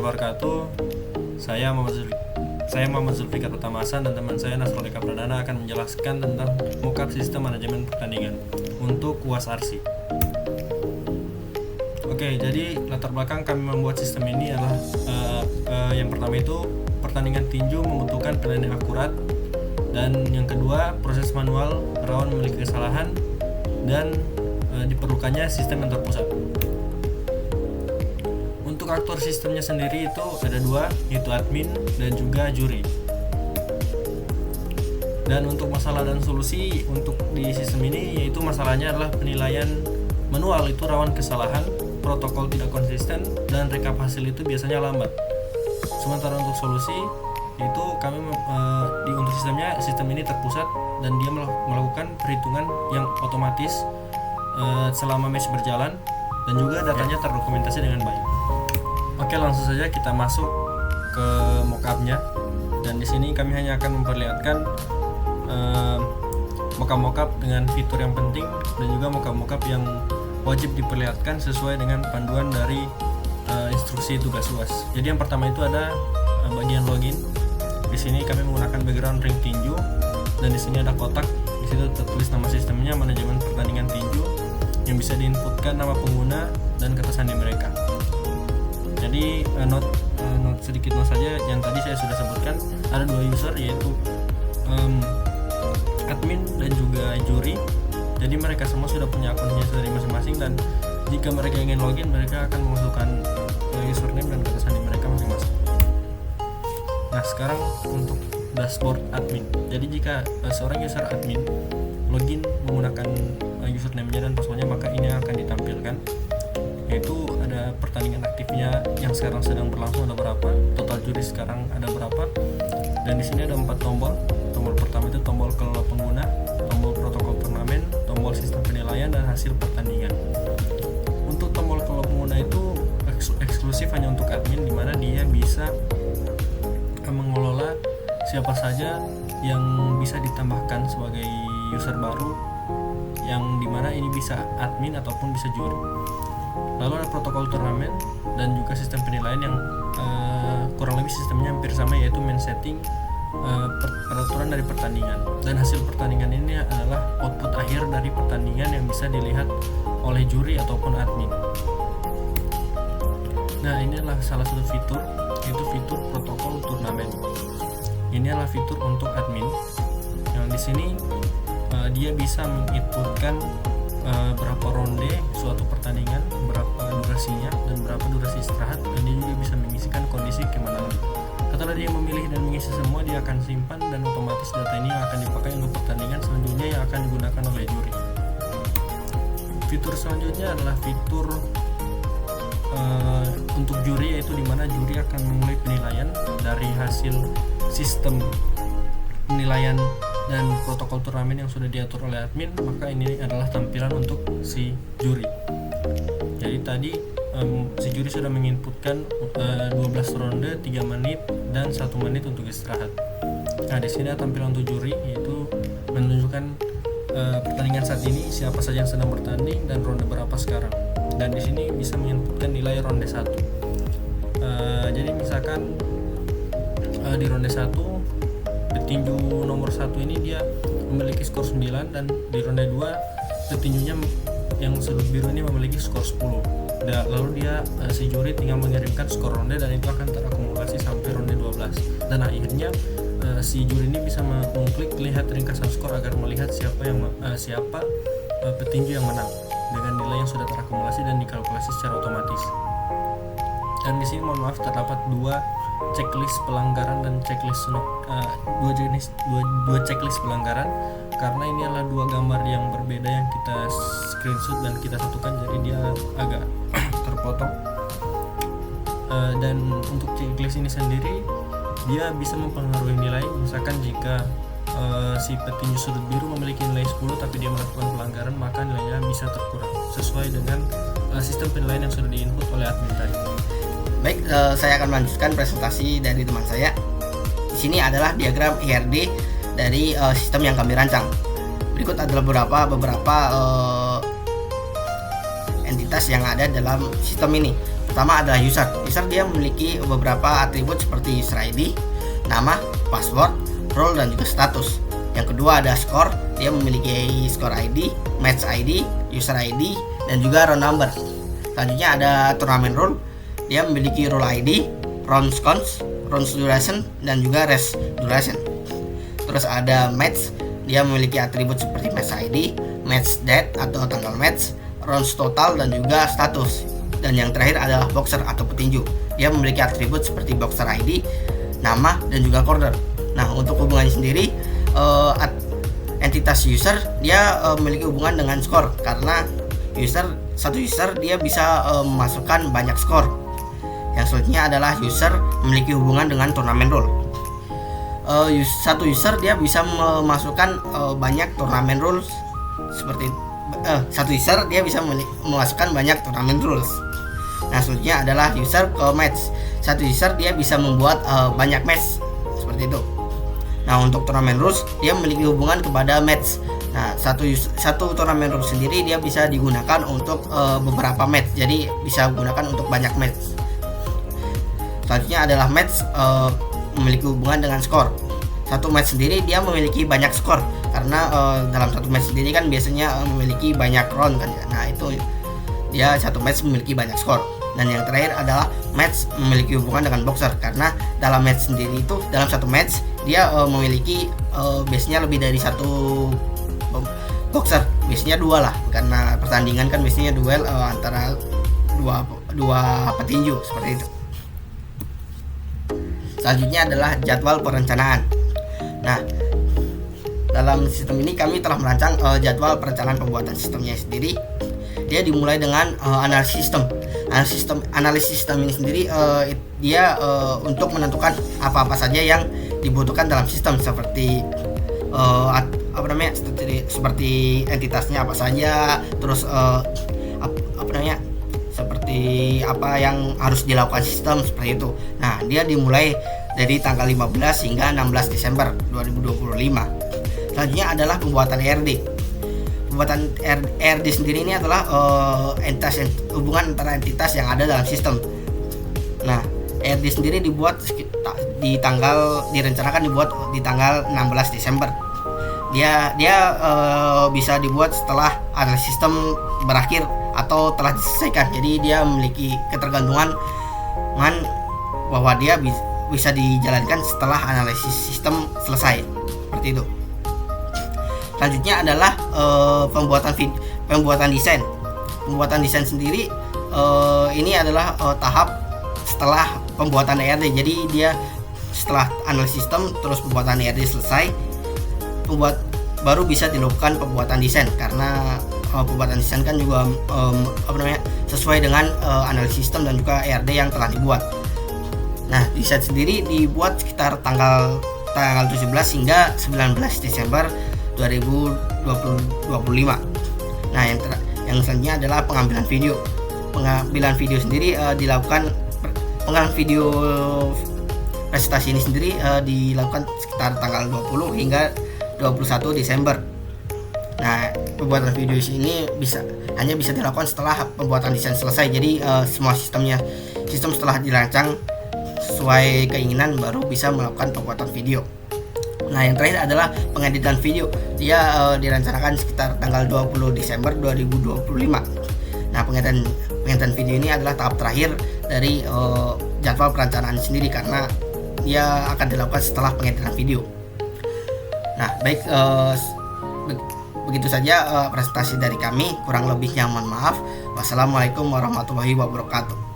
wabarakatuh. Saya Muhammad Zulfikar Utama Hasan dan teman saya Nasrul Eka Pradana akan menjelaskan tentang mockup sistem manajemen pertandingan untuk UAS ARSI. Oke, jadi latar belakang kami membuat sistem ini adalah yang pertama itu pertandingan tinju membutuhkan pilihan yang akurat, dan yang kedua proses manual rawan memiliki kesalahan, dan diperlukannya sistem yang terpusat. Untuk aktor sistemnya sendiri itu ada dua, yaitu admin dan juga juri. Dan untuk masalah dan solusi untuk di sistem ini, yaitu masalahnya adalah penilaian manual itu rawan kesalahan, protokol tidak konsisten, dan rekap hasil itu biasanya lambat. Sementara untuk solusi itu kami untuk sistem ini terpusat dan dia melakukan perhitungan yang otomatis selama match berjalan, dan juga datanya terdokumentasi dengan baik. Oke, langsung saja kita masuk ke mockupnya. Dan di sini kami hanya akan memperlihatkan mockup dengan fitur yang penting dan juga mockup yang wajib diperlihatkan sesuai dengan panduan dari instruksi tugas UAS. Jadi yang pertama itu ada bagian login. Di sini kami menggunakan background ring tinju, dan di sini ada kotak. Di situ tertulis nama sistemnya, manajemen pertandingan tinju, yang bisa diinputkan nama pengguna dan kata sandi mereka. Jadi sedikit note saja, yang tadi saya sudah sebutkan ada dua user, yaitu admin dan juga juri. Jadi mereka semua sudah punya akunnya dari masing-masing, dan jika mereka ingin login, mereka akan memasukkan username dan kata sandi mereka masing-masing. Nah, sekarang untuk dashboard admin. Jadi jika seorang user admin login menggunakan username-nya dan passwordnya, maka ini akan ditampilkan, yaitu ada pertandingan aktifnya yang sekarang sedang berlangsung ada berapa, total juri sekarang ada berapa, dan di sini ada 4 tombol. Tombol pertama itu tombol kelola pengguna, tombol protokol turnamen, tombol sistem penilaian, dan hasil pertandingan. Untuk tombol kelola pengguna itu eksklusif hanya untuk admin, di mana dia bisa mengelola siapa saja yang bisa ditambahkan sebagai user baru, yang dimana ini bisa admin ataupun bisa juri. Lalu ada protokol turnamen dan juga sistem penilaian yang kurang lebih sistemnya hampir sama, yaitu main setting, peraturan dari pertandingan, dan hasil pertandingan ini adalah output akhir dari pertandingan yang bisa dilihat oleh juri ataupun admin. Nah, ini adalah salah satu fitur, yaitu fitur protokol turnamen. Ini adalah fitur untuk admin, yang di sini dia bisa menginputkan berapa ronde suatu pertandingan, berapa durasinya, dan berapa durasi istirahat, dan dia juga bisa mengisikan kondisi kemenangan. Setelah dia memilih dan mengisi semua, dia akan simpan, dan otomatis data ini akan dipakai untuk pertandingan selanjutnya yang akan digunakan oleh juri. Fitur selanjutnya adalah fitur untuk juri, yaitu dimana juri akan memulai penilaian dari hasil sistem penilaian dan protokol turnamen yang sudah diatur oleh admin. Maka ini adalah tampilan untuk si juri. Jadi tadi si juri sudah menginputkan 12 ronde, 3 menit, dan 1 menit untuk istirahat. Nah, di sini ada tampilan untuk juri, yaitu menunjukkan pertandingan saat ini, siapa saja yang sedang bertanding, dan ronde berapa sekarang. Dan di sini bisa menginputkan nilai ronde 1. Jadi misalkan di ronde 1 petinju nomor 1 ini dia memiliki skor 9, dan di ronde 2 petinjunya yang sudut biru ini memiliki skor 10. Lalu si juri tinggal mengirimkan skor ronde, dan itu akan terakumulasi sampai ronde 12. Dan akhirnya si juri ini bisa mengklik lihat ringkasan skor agar melihat siapa petinju yang menang dengan nilai yang sudah terakumulasi dan dikalkulasi secara otomatis. Dan di sini mohon maaf, terdapat dua checklist pelanggaran dan checklist dua checklist pelanggaran, karena ini adalah dua gambar yang berbeda yang kita screenshot dan kita satukan, jadi dia agak terpotong. Dan untuk checklist ini sendiri dia bisa mempengaruhi nilai. Misalkan jika si petinju sudut biru memiliki nilai 10 tapi dia melakukan pelanggaran, maka nilainya bisa terkurang sesuai dengan sistem penilaian yang sudah diinput oleh admin tadi. Baik, saya akan melanjutkan presentasi dari teman saya. Di sini adalah diagram IRD dari sistem yang kami rancang. Berikut adalah beberapa entitas yang ada dalam sistem ini. Pertama adalah user. User dia memiliki beberapa atribut seperti user ID, nama, password, role, dan juga status. Yang kedua ada score. Dia memiliki score ID, match ID, user ID, dan juga round number. Selanjutnya ada tournament rule. Dia memiliki rule ID, round counts, round duration, dan juga race duration. Terus ada match. Dia memiliki atribut seperti match ID, match date atau tanggal match, rounds total, dan juga status. Dan yang terakhir adalah boxer atau petinju. Dia memiliki atribut seperti boxer ID, nama, dan juga corner. Nah, untuk hubungannya sendiri, entitas user dia memiliki hubungan dengan skor, karena satu user dia bisa memasukkan banyak skor. Yang selanjutnya adalah user memiliki hubungan dengan turnamen rule. Satu user dia bisa memasukkan banyak turnamen rules seperti satu user dia bisa memasukkan banyak turnamen rules. Nah, selanjutnya adalah user ke match. Satu user dia bisa membuat banyak match seperti itu. Nah, untuk turnamen rules dia memiliki hubungan kepada match. Nah, satu turnamen rules sendiri dia bisa digunakan untuk beberapa match. Jadi bisa digunakan untuk banyak match. Selanjutnya adalah match memiliki hubungan dengan skor. Satu match sendiri dia memiliki banyak skor karena dalam satu match sendiri kan biasanya memiliki banyak round kan. Nah, itu dia satu match memiliki banyak skor. Dan yang terakhir adalah match memiliki hubungan dengan boxer, karena dalam match sendiri itu dalam satu match dia memiliki biasanya lebih dari satu boxer, biasanya dua lah, karena pertandingan kan biasanya duel antara dua petinju seperti itu. Selanjutnya adalah jadwal perencanaan. Nah, dalam sistem ini kami telah merancang jadwal perencanaan pembuatan sistemnya sendiri. Dia dimulai dengan analisis sistem. Analisis sistem ini sendiri dia untuk menentukan apa-apa saja yang dibutuhkan dalam sistem, seperti seperti entitasnya apa saja, terus seperti apa yang harus dilakukan sistem seperti itu. Nah, dia dimulai dari tanggal 15 hingga 16 Desember 2025. Selanjutnya adalah pembuatan ERD. Pembuatan ERD sendiri ini adalah hubungan antara entitas yang ada dalam sistem. Nah, ERD sendiri direncanakan dibuat di tanggal 16 Desember. Dia bisa dibuat setelah analisis sistem berakhir atau telah diselesaikan. Jadi dia memiliki ketergantungan bahwa dia bisa dijalankan setelah analisis sistem selesai, seperti itu. Selanjutnya adalah pembuatan desain. Pembuatan desain sendiri ini adalah tahap setelah pembuatan ERD. Jadi dia setelah analisis sistem terus pembuatan ERD selesai, baru bisa dilakukan pembuatan desain, karena pembuatan desain kan juga sesuai dengan analisis sistem dan juga ERD yang telah dibuat. Nah, desain sendiri dibuat sekitar tanggal 17 hingga 19 Desember 2025. Nah, yang selanjutnya adalah pengambilan video. Pengambilan video sendiri pengambilan video presentasi ini sendiri dilakukan sekitar tanggal 20 hingga 21 Desember. Nah, pembuatan video ini hanya bisa dilakukan setelah pembuatan desain selesai. Jadi semua sistem setelah dirancang sesuai keinginan baru bisa melakukan pembuatan video. Nah, yang terakhir adalah pengeditan video. Dia direncanakan sekitar tanggal 20 Desember 2025. Nah, pengeditan video ini adalah tahap terakhir dari jadwal perencanaan sendiri, karena dia akan dilakukan setelah pengeditan video. Nah, baik, begitu saja presentasi dari kami. Kurang lebihnya mohon maaf. Wassalamualaikum warahmatullahi wabarakatuh.